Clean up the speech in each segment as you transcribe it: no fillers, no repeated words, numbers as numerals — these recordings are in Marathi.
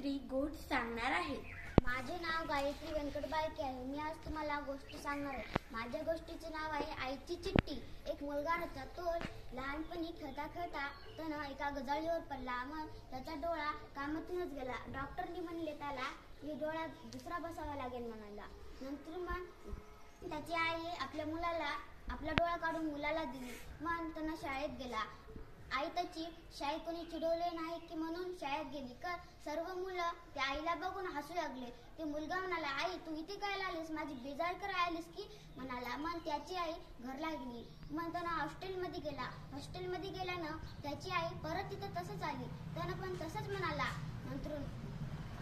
गायत्री गोष्ट सांगणार आहे। माझे नाव गायत्री व्यंकट बाळके आहे। मी आज तुम्हाला गोष्ट सांगणार आहे। माझ्या गोष्टीचे नाव आहे आईची चिठ्ठी। एक मुलगा होता, तो लहानपणी खेळता खेळता त्यानं एका गजाळीवर पडला। मग त्याचा डोळा कामातूनच गेला। डॉक्टरनी म्हणले त्याला की डोळा दुसरा बसावा लागेल म्हणाला। नंतर मग त्याची आई आपला डोळा काढून मुलाला दिली। मग त्यानं शाळेत गेला। आई त्याची शाळेत कोणी चिडवले नाही की म्हणून शाळेत गेली। तर सर्व मुलं त्या आईला बघून हसू लागले। ते मुलगा म्हणाला, आई तू इथे काय आलीस, माझी बेजार करायला आलीस की म्हणाला। मग त्याची आई घरला गेली। मग त्यानं हॉस्टेलमध्ये गेला। हॉस्टेलमध्ये गेल्यानं त्याची आई परत तिथं तसंच आली। त्यानं पण तसंच म्हणाला। नंतर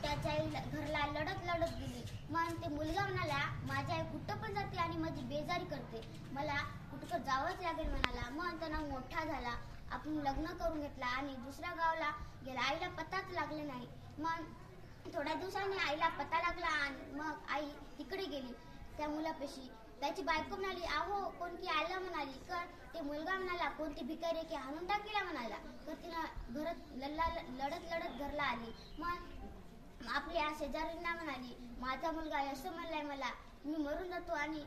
त्याच्या आई घरला लढत गेली। मग ते मुलगा म्हणाला, माझी आई कुठं पण जाते आणि माझी बेजारी करते, मला कुठं जावंच लागेल म्हणाला। मग त्यानं मोठा झाला, आपण लग्न करून घेतला आणि दुसऱ्या गावाला गेला। आईला पताच लागले नाही। मग थोड्या दिवसांनी आईला पता लागला आणि मग आई तिकडे गेली त्या मुलापाशी। त्याची बायको म्हणाली, आहो कोण की आलं म्हणाली। तर ते मुलगा म्हणाला, कोणती भिकारी की हाणून टाकीला म्हणाला। तर तिनं घरात लढत घरला आली। मग आपल्या शेजारींना म्हणाली, माझा मुलगा असं म्हणलाय मला, मी मरून जातो आणि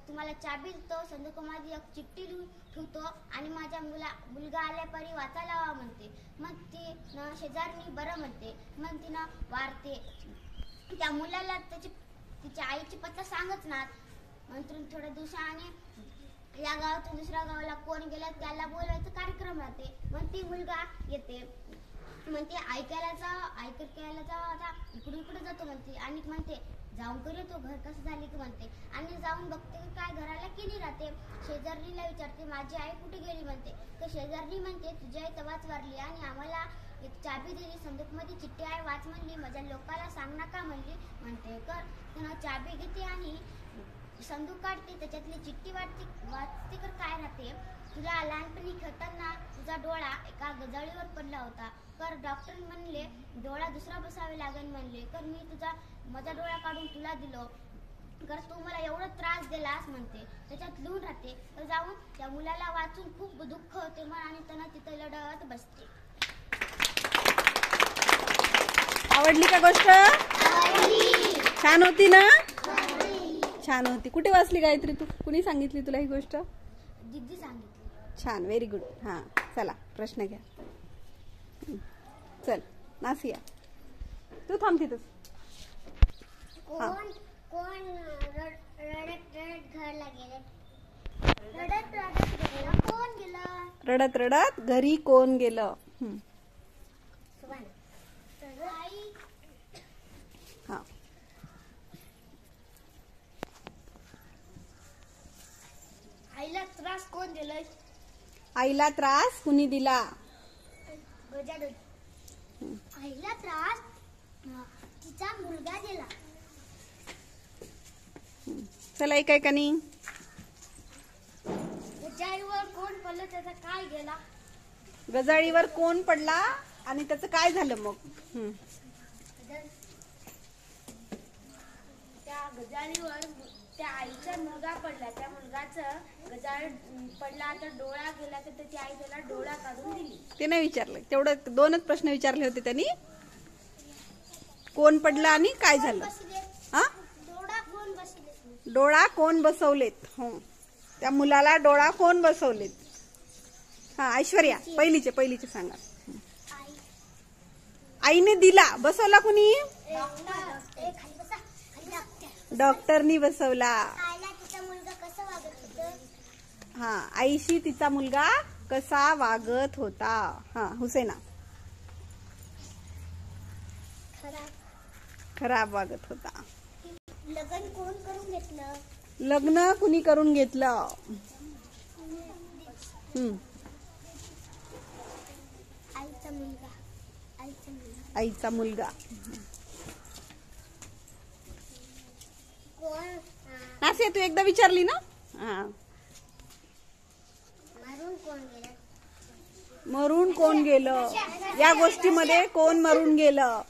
तुम्हाला चाबी देतो, संध्याकाळी एक चिठ्ठी लिहून ठेवतो आणि माझ्या मुलगा आल्यापरी वाचायला हवा म्हणते। मग ती शेजारनी बरं म्हणते। मग तिनं वारते। त्या मुलाला तिच्या आईची पत्ता सांगच ना। नंतर थोड्या दिवसाने या गावातून दुसऱ्या गावाला कोण गेलं त्याला बोलवायचा कार्यक्रम राहते। मग ती मुलगा येते, म्हणते ऐकायला जा आता इकडे जातो म्हणते। आणि म्हणते जाऊन कर येतो, घर कसं झाले की म्हणते। आणि जाऊन बघते काय घराला केली राहते। शेजारणीला विचारते, माझी आई कुठे गेली म्हणते। तर शेजारणी म्हणते, तुझी आई तवाच वारली आणि आम्हाला एक चाबी दिली, संदूकमध्ये चिठ्ठी आहे वाच म्हणली, माझ्या लोकाला सांग नका म्हणते। तर चाबी घेते आणि संदूक काढते, त्याच्यातली चिठ्ठी वाचते तर काय राहते, तुला लहानपणी खेळताना तुझा डोळा एका गजाळीवर पडला होता। तर डॉक्टर म्हणले डोळा दुसरा बसावे लागेल म्हणले। तर मी माझा डोळा काढून तुला दिलो, तर तू मला एवढा त्रास दिलास म्हणते। त्याच्यात लिहून राहते। तर जाऊन त्या मुलाला वाचून खूप दुःख होते मग आणि त्यांना तिथे लढत बसते। आवडली का गोष्ट? छान होती ना? छान होती। कुठे वाचली गायत्री तू? कुणी सांगितली तुला ही गोष्ट? दीदी सांगितली। छान, व्हेरी गुड। हा चला प्रश्न घ्या। चल नासिया तू थांब तिथंच। रडत घरी कोण गेलं? हा आईला त्रास कोण दिलाय? आईला त्रास कुणी दिला? आईला त्रास तिचा मुलगा दिला। चला एकाने गजाळीवर कोण पडलं त्याचा काय गेला? गजाळीवर कोण पडला आणि त्याचं काय झालं मग? त्या गजाळीवर त्या आईचा मुलगा पडला। त्या मुलगाचं गजाळ पडला तर डोळा गेला, तर त्याची आई त्याला डोळा काढून दिली। ते नाही विचारलं, तेवढं दोनच प्रश्न विचारले होते त्यांनी। कोण पडला आणि काय झालं? हा, डोळा कोण बसवलेत? हो, त्या मुलाला डोळा कोण बसवलेत? हा ऐश्वर्या, पहिलीचे सांगा। आईने दिला, बसवला कुणी? डॉक्टरनी बसवला। हा, आईशी तिचा मुलगा कसा वागत होता? हा हुसेना, खराब वागत होता। लग्न कोण करून घेतलं? लग्न कुणी करून घेतलं? आईचा मुलगा। नासिया तू एकदा विचारली ना? हा, मरून कोण गेलं? या गोष्टीमध्ये कोण मरून गेलं?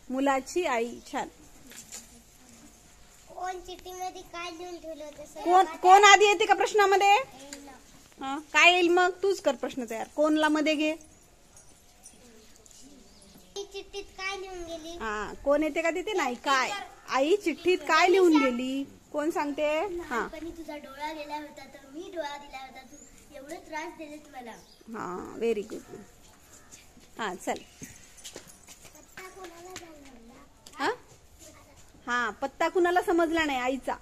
मुलाची आई। छान। कोण चिठ्ठीमध्ये काय लिहून ठेवलं होतं? कोण आधी येते का प्रश्नामध्ये? काय येईल मग? तूच कर प्रश्न तयार। कोणला मध्ये घे। चिठ्ठीत काय होती. हा, कोण येते का तिथे? नाही. काय आई चिठ्ठीत काय लिहून गेली? कोण सांगते? हा लहानपणी तुझा डोळा गेला होता तर मी डोळा दिला होता. तू एवढे त्रास दिलेत मला. हा, व्हेरी गुड. हा चल. पत्ता कोणाला झाला? हा हा, पत्ता कुणाला समजला नाही? आईचा.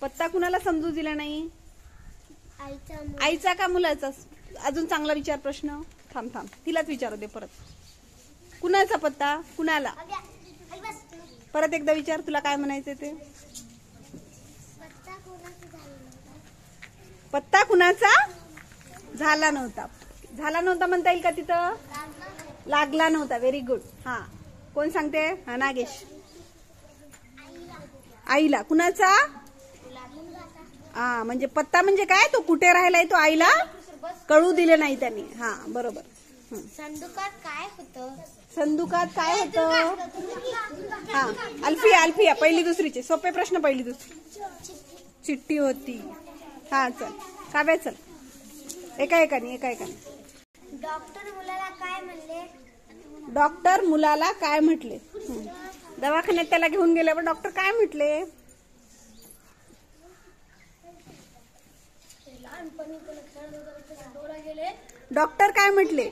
पत्ता कुणाला समजू दिला नाही? आईचा आईचा का मुलाचा? अजून चांगला विचार प्रश्न. थांब थांब, तिलाच विचारू दे परत. कुणाचा पत्ता? कुणाला? परत एकदा विचार, तुला काय म्हणायचं ते. पत्ता कोणाचा झाला नव्हता? पत्ता कुणाचा झाला नव्हता. झाला नव्हता म्हणता येईल का तिथं? लागला नव्हता. Very good. हा, कोण सांगते? हा, नागेश. आईला. कुणाचा? हा, म्हणजे पत्ता म्हणजे काय? तो कुठे राहिलाय तो आईला कळू दिले नाही त्यांनी. हा, बरोबर. संदुकात काय होतं? संदुकात काय होतं? हा, अल्फिया पहिली दुसरीचे सोपे प्रश्न. पहिली दुसरी चिठ्ठी होती. हा चल काव्या, चल. एका एकाने. डॉक्टर मुलाला काय म्हणले? डॉक्टर मुलाला काय म्हटले? दवाखान्यात त्याला घेऊन गेल्यावर डॉक्टर काय म्हटले? डॉक्टर काय म्हटले?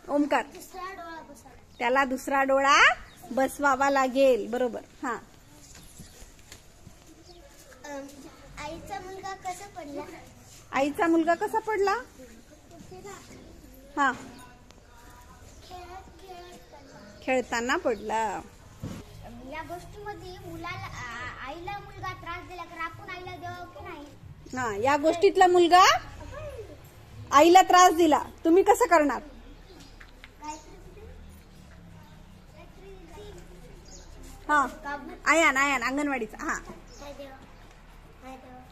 ओमकार. दुसरा डोळा बसवला. त्याला दुसरा डोळा बसवावा लागेल. बरोबर. हा, आईचा मुलगा कसा पडला? आईचा मुलगा कसा पडला? हा, खेळताना पडला. या गोष्टीमध्ये आईला मुलगा त्रास दिला तर आपण आईला द्यावं की नाही? हा, या गोष्टीतला मुलगा आईला त्रास दिला, तुम्ही कसं करणार? हा, आयान अंगणवाडीचा. हा,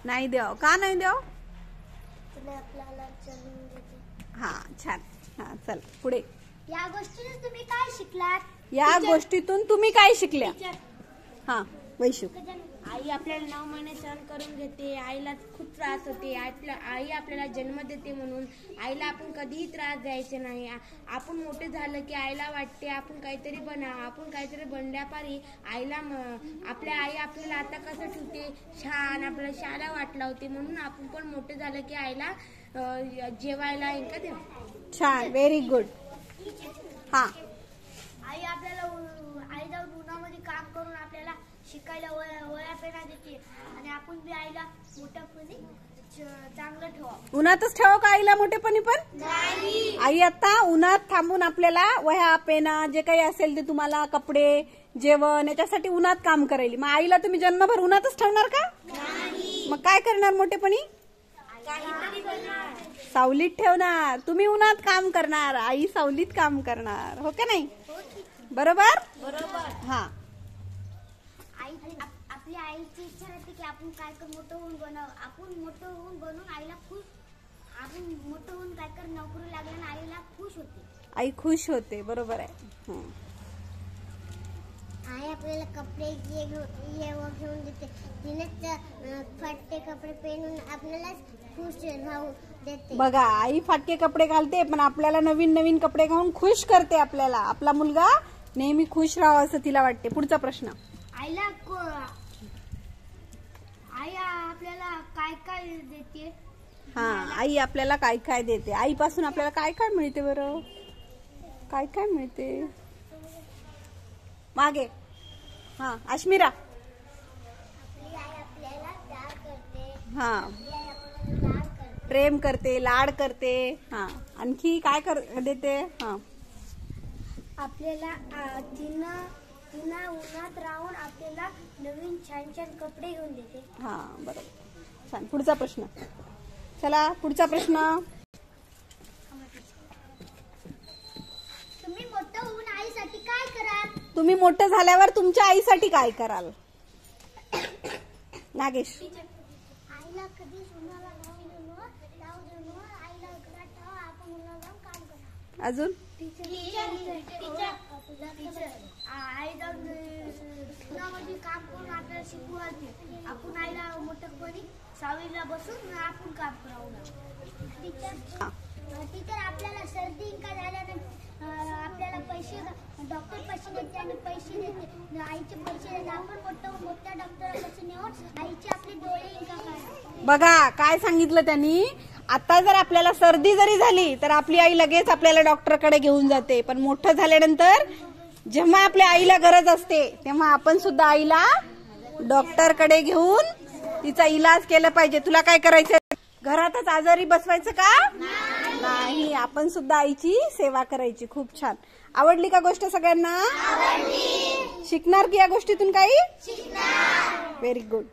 नाही द्याव. का नाही द्याव? आपल्याला चलून देते. हा, छान. हा, चल पुढे. या गोष्टीतून तुम्ही काय शिकलात? या गोष्टीतून तुम्ही काय शिकल्या? हा, वैशू. आई आपल्याला नाव माने सहन करून घेते. आईला खूप त्रास होते. आई आपल्याला जन्म देते म्हणून आईला आपण कधीही त्रास द्यायचे नाही. आपण मोठे झालं की आईला वाटते आपण काहीतरी बना. आपण काहीतरी बनल्यापारी आईला आपल्या आई आपल्याला आता कसं ठेवते छान, आपल्याला शाळा वाट लावते. म्हणून आपण पण मोठे झालं की आईला जेवायला का देऊ. छान, व्हेरी गुड. हा, आई जाऊन उन्हामध्ये काम करून आपल्याला शिकायला वया पेना देते आणि आपण बी आईला मोठ्यापणी चांगलं ठेवा. उन्हातच ठेवा का आईला मोठेपणी? पण आई आता उन्हात थांबून आपल्याला वह्या पेना जे काही असेल ते तुम्हाला कपडे जेवण याच्यासाठी उन्हात काम करायली. मग आईला तुम्ही जन्मभर उन्हातच ठेवणार का? मग काय करणार मोठेपणी? सावलीत ठेवणार. तुम्ही उन्हात काम करणार, आई सावलीत काम करणार. हो का नाही? बरोबर. हा, आपल्या आईची इच्छा राहते की आपण काय कर मोठं होऊन आपण मोठं होऊन बनवून आईला खुश. आपण मोठं होऊन काय कर नोकरी लागल्याने आईला खुश होते. आई खुश होते. बरोबर आहे. आई आपल्याला कपडे घेऊन देते. तिने फाटके कपडे पेरून आपल्याला खुश राहू देते. बघा, आई फाटके कपडे घालते पण आपल्याला नवीन नवीन कपडे घालून खुश करते. आपल्याला आपला मुलगा नेहमी खुश राहावा असं तिला वाटते. पुढचा प्रश्न. आई आपल्याला काय काय देते? हा, आई आपल्याला काय काय देते? आईपासून आपल्याला काय काय मिळते? बरं, काय काय मिळते? मागे. हा, अश्मिरा. आपली आई आपल्याला प्यार करते. हा, प्रेम करते, लाड करते. हा, आणखी काय देते? हा, आपल्याला तिनं उन्हात राहून आपल्याला नवीन छान छान कपडे घेऊन देते. हा, बरोबर. छान. पुढचा प्रश्न. चला पुढचा प्रश्न. तुम्ही मोठं होऊन आईसाठी काय कराल? तुम्ही मोठं झाल्यावर तुमच्या आईसाठी काय कराल? नागेश. आईला कधी उन्हाला जाऊ देऊ. आईला घरात ठेवा. आपण उन्हाला जाऊन काम करा. अजून आई जाऊन उन्हामध्ये काम करून आपल्याला शिकवू घालते. आपण आईला मोठ्यापणी सावलीला बसून आपण काम करावं. टीचर आपल्याला सर्दी का झाल्याने आपल्याला पैसे डॉक्टर पैसे देते आणि पैसे देते, आईचे पैसे देते. आपण मोठ्या डॉक्टरांपासून नेऊन आईचे आपले डोळे इंका काय. बघा काय सांगितलं त्यांनी. आता जर आपल्याला सर्दी जरी झाली तर आपली आई लगेच आपल्याला डॉक्टरकडे घेऊन जाते, पण मोठं झाल्यानंतर जेव्हा आपल्या आईला गरज असते तेव्हा आपण सुद्धा आईला डॉक्टरकडे घेऊन तिचा इलाज केला पाहिजे. तुला काय करायचं, घरातच आजारी बसवायचं का नाही, आपण सुद्धा आईची सेवा करायची. खूप छान. आवडली का गोष्ट सगळ्यांना? शिकणार की या गोष्टीतून काही? Very good.